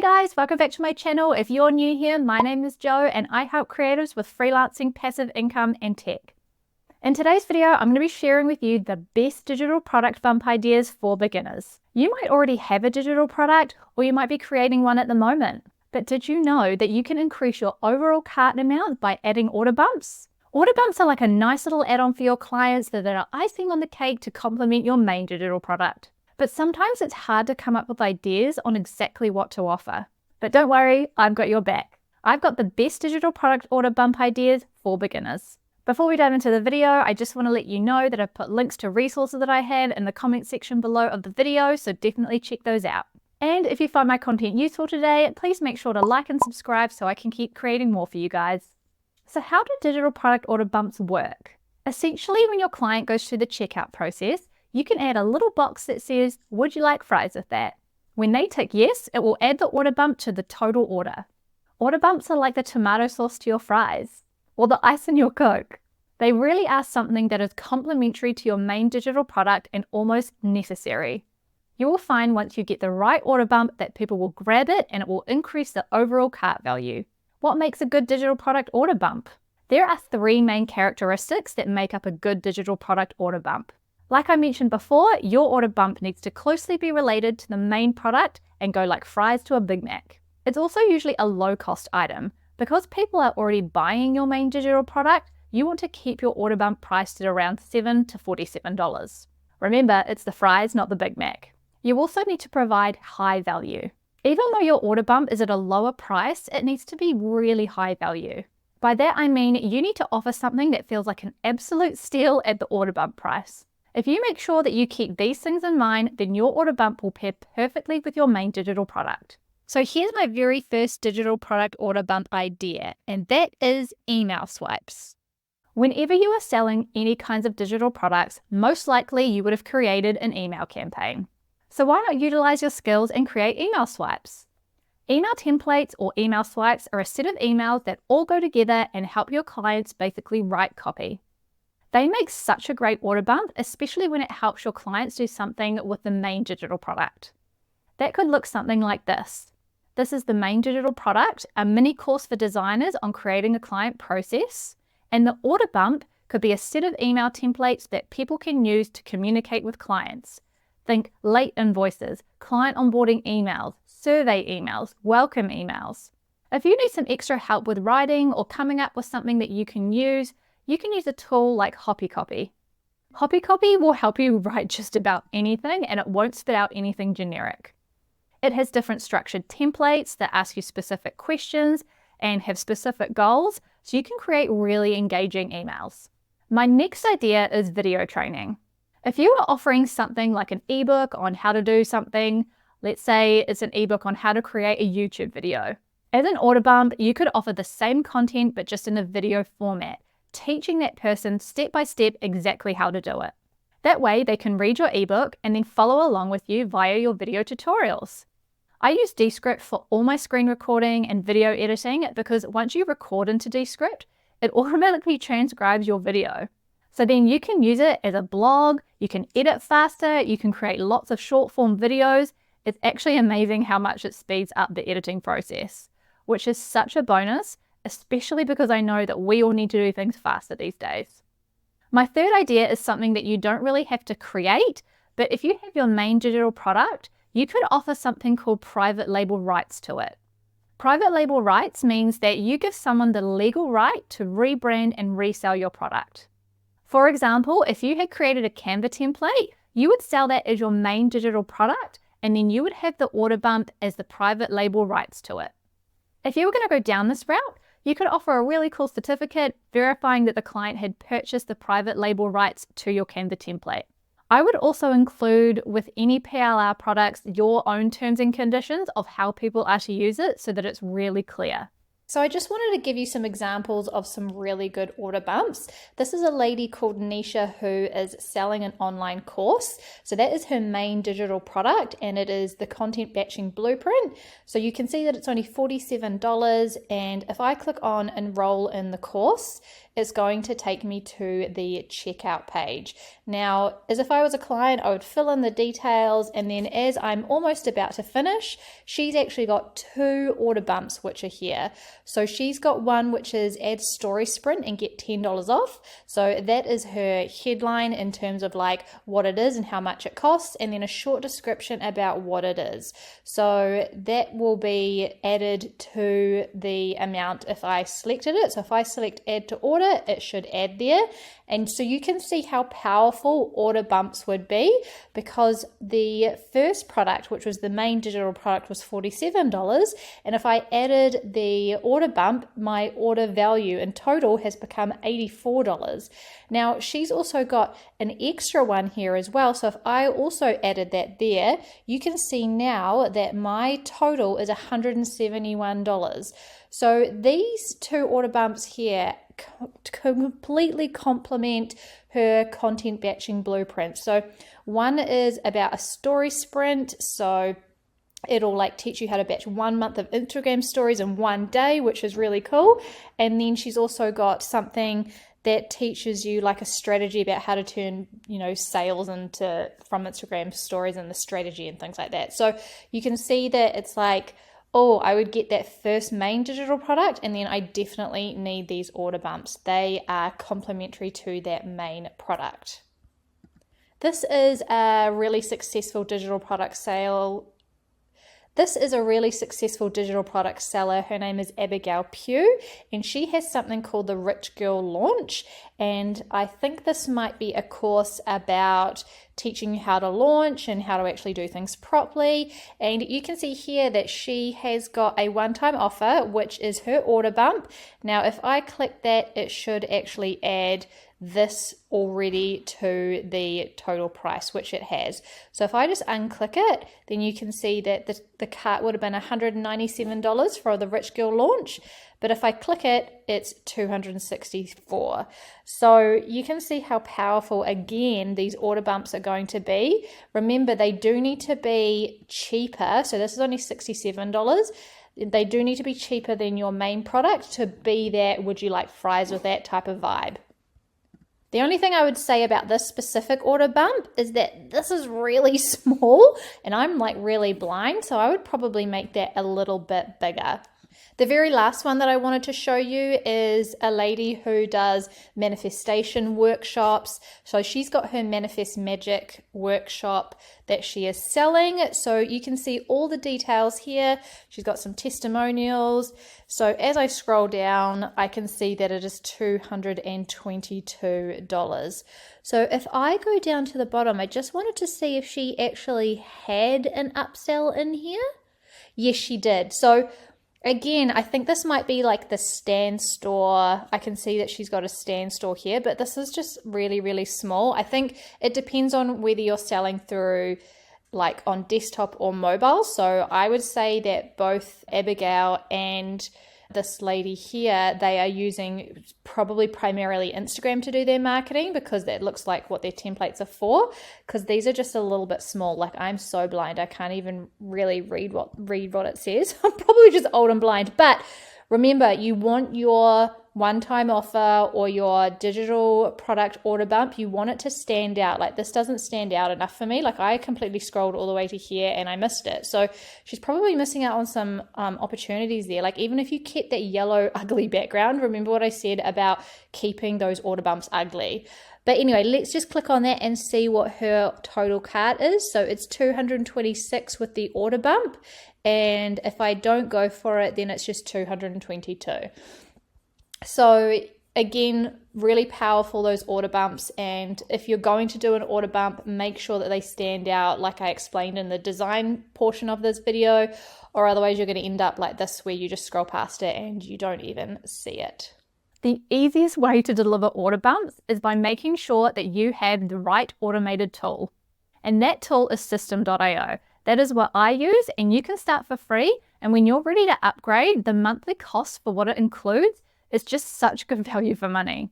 guys, welcome back to my channel. If you're new here, my name is Jo and I help creators with freelancing, passive income, and tech. In today's video, I'm going to be sharing with you the best digital product bump ideas for beginners. You might already have a digital product or you might be creating one at the moment. But did you know that you can increase your overall cart amount by adding order bumps? Order bumps are like a nice little add-on for your clients that are icing on the cake to complement your main digital product. But sometimes it's hard to come up with ideas on exactly what to offer. But don't worry, I've got your back. I've got the best digital product order bump ideas for beginners. Before we dive into the video, I just want to let you know that I've put links to resources that I had in the comment section below of the video, so definitely check those out. And if you find my content useful today, please make sure to like and subscribe so I can keep creating more for you guys. So how do digital product order bumps work? Essentially, when your client goes through the checkout process, you can add a little box that says, "Would you like fries with that?" When they tick yes, it will add the order bump to the total order. Order bumps are like the tomato sauce to your fries, or the ice in your Coke. They really are something that is complementary to your main digital product and almost necessary. You will find once you get the right order bump that people will grab it and it will increase the overall cart value. What makes a good digital product order bump? There are 3 main characteristics that make up a good digital product order bump. Like I mentioned before, your order bump needs to closely be related to the main product and go like fries to a Big Mac. It's also usually a low-cost item. Because people are already buying your main digital product, you want to keep your order bump priced at around $7 to $47. Remember, it's the fries, not the Big Mac. You also need to provide high value. Even though your order bump is at a lower price, it needs to be really high value. By that I mean you need to offer something that feels like an absolute steal at the order bump price. If you make sure that you keep these things in mind, then your order bump will pair perfectly with your main digital product. So here's my very first digital product order bump idea, and that is email swipes. Whenever you are selling any kinds of digital products, most likely you would have created an email campaign. So why not utilize your skills and create email swipes? Email templates or email swipes are a set of emails that all go together and help your clients basically write copy. They make such a great order bump, especially when it helps your clients do something with the main digital product. That could look something like this. This is the main digital product, a mini course for designers on creating a client process, and the order bump could be a set of email templates that people can use to communicate with clients. Think late invoices, client onboarding emails, survey emails, welcome emails. If you need some extra help with writing or coming up with something that you can use a tool like HoppyCopy. HoppyCopy will help you write just about anything and it won't spit out anything generic. It has different structured templates that ask you specific questions and have specific goals, so you can create really engaging emails. My next idea is video training. If you are offering something like an ebook on how to do something, let's say it's an ebook on how to create a YouTube video. As an order bump, you could offer the same content but just in a video format, teaching that person step by step exactly how to do it. That way they can read your ebook and then follow along with you via your video tutorials. I use Descript for all my screen recording and video editing because once you record into Descript, it automatically transcribes your video. So then you can use it as a blog, you can edit faster, you can create lots of short form videos. It's actually amazing how much it speeds up the editing process, which is such a bonus, especially because I know that we all need to do things faster these days. My third idea is something that you don't really have to create, but if you have your main digital product, you could offer something called private label rights to it. Private label rights means that you give someone the legal right to rebrand and resell your product. For example, if you had created a Canva template, you would sell that as your main digital product, and then you would have the order bump as the private label rights to it. If you were going to go down this route, you could offer a really cool certificate verifying that the client had purchased the private label rights to your Canva template. I would also include with any PLR products your own terms and conditions of how people are to use it so that it's really clear. So I just wanted to give you some examples of some really good order bumps. This is a lady called Nisha who is selling an online course. So that is her main digital product and it is the content batching blueprint. So you can see that it's only $47, and if I click on enroll in the course, it's going to take me to the checkout page. Now, as if I was a client, I would fill in the details, and then as I'm almost about to finish, she's actually got 2 order bumps which are here. So she's got one which is add story sprint and get $10 off. So that is her headline in terms of like what it is and how much it costs, and then a short description about what it is. So that will be added to the amount if I selected it. So if I select add to order, it should add there. And so you can see how powerful order bumps would be, because the first product, which was the main digital product, was $47. And if I added the order bump, my order value in total has become $84. Now, she's also got an extra one here as well. So if I also added that there, you can see now that my total is $171. So these 2 order bumps here completely complement her content batching blueprint. So one is about a story sprint. So it'll like teach you how to batch 1 month of Instagram stories in 1 day, which is really cool. And then she's also got something that teaches you like a strategy about how to turn, sales into from Instagram stories and the strategy and things like that. So you can see that it's like, oh, I would get that first main digital product, and then I definitely need these order bumps. They are complementary to that main product. This is a really successful digital product sale. This is a really successful digital product seller. Her name is Abigail Pugh, and she has something called the Rich Girl Launch. And I think this might be a course about teaching you how to launch and how to actually do things properly. And you can see here that she has got a one-time offer, which is her order bump. Now, if I click that, it should actually add this already to the total price, which it has. So if I just unclick it, then you can see that the cart would have been $197 for the Rich Girl Launch. But if I click it, it's $264. So you can see how powerful, again, these order bumps are going to be. Remember, they do need to be cheaper. So this is only $67. They do need to be cheaper than your main product to be that would you like fries with that type of vibe. The only thing I would say about this specific order bump is that this is really small and I'm like really blind, so I would probably make that a little bit bigger. The very last one that I wanted to show you is a lady who does manifestation workshops. So she's got her Manifest Magic workshop that she is selling. So you can see all the details here. She's got some testimonials. So as I scroll down, I can see that it is $222. So if I go down to the bottom, I just wanted to see if she actually had an upsell in here. Yes, she did. So again, I think this might be like the Stan store. I can see that she's got a Stan store here, but this is just really, really small. I think it depends on whether you're selling through like on desktop or mobile. So I would say that both Abigail and this lady here, they are using probably primarily Instagram to do their marketing, because that looks like what their templates are for, because these are just a little bit small. Like, I'm so blind, I can't even really read what it says. I'm probably just old and blind. But remember, you want your one-time offer or your digital product order bump, you want it to stand out. Like, this doesn't stand out enough for me. Like, I completely scrolled all the way to here and I missed it. So she's probably missing out on some opportunities there. Like, even if you kept that yellow ugly background, remember what I said about keeping those order bumps ugly. But anyway, let's just click on that and see what her total cart is. So it's $226 with the order bump. And if I don't go for it, then it's just $222. So again, really powerful, those order bumps. And if you're going to do an order bump, make sure that they stand out like I explained in the design portion of this video, or otherwise you're going to end up like this where you just scroll past it and you don't even see it. The easiest way to deliver order bumps is by making sure that you have the right automated tool. And that tool is System.io. That is what I use, and you can start for free. And when you're ready to upgrade, the monthly cost for what it includes is just such good value for money.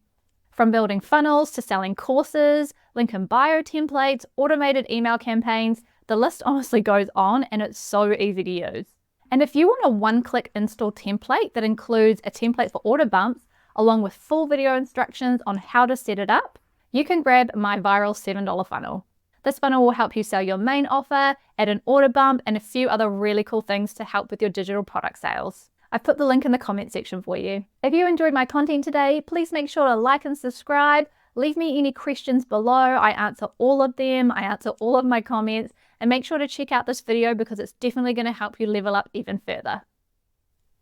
From building funnels to selling courses, link in bio templates, automated email campaigns, the list honestly goes on, and it's so easy to use. And if you want a one-click install template that includes a template for order bumps, along with full video instructions on how to set it up, you can grab my viral $7 funnel. This funnel will help you sell your main offer, add an order bump, and a few other really cool things to help with your digital product sales. I've put the link in the comment section for you. If you enjoyed my content today, please make sure to like and subscribe. Leave me any questions below. I answer all of them. I answer all of my comments. And make sure to check out this video because it's definitely going to help you level up even further.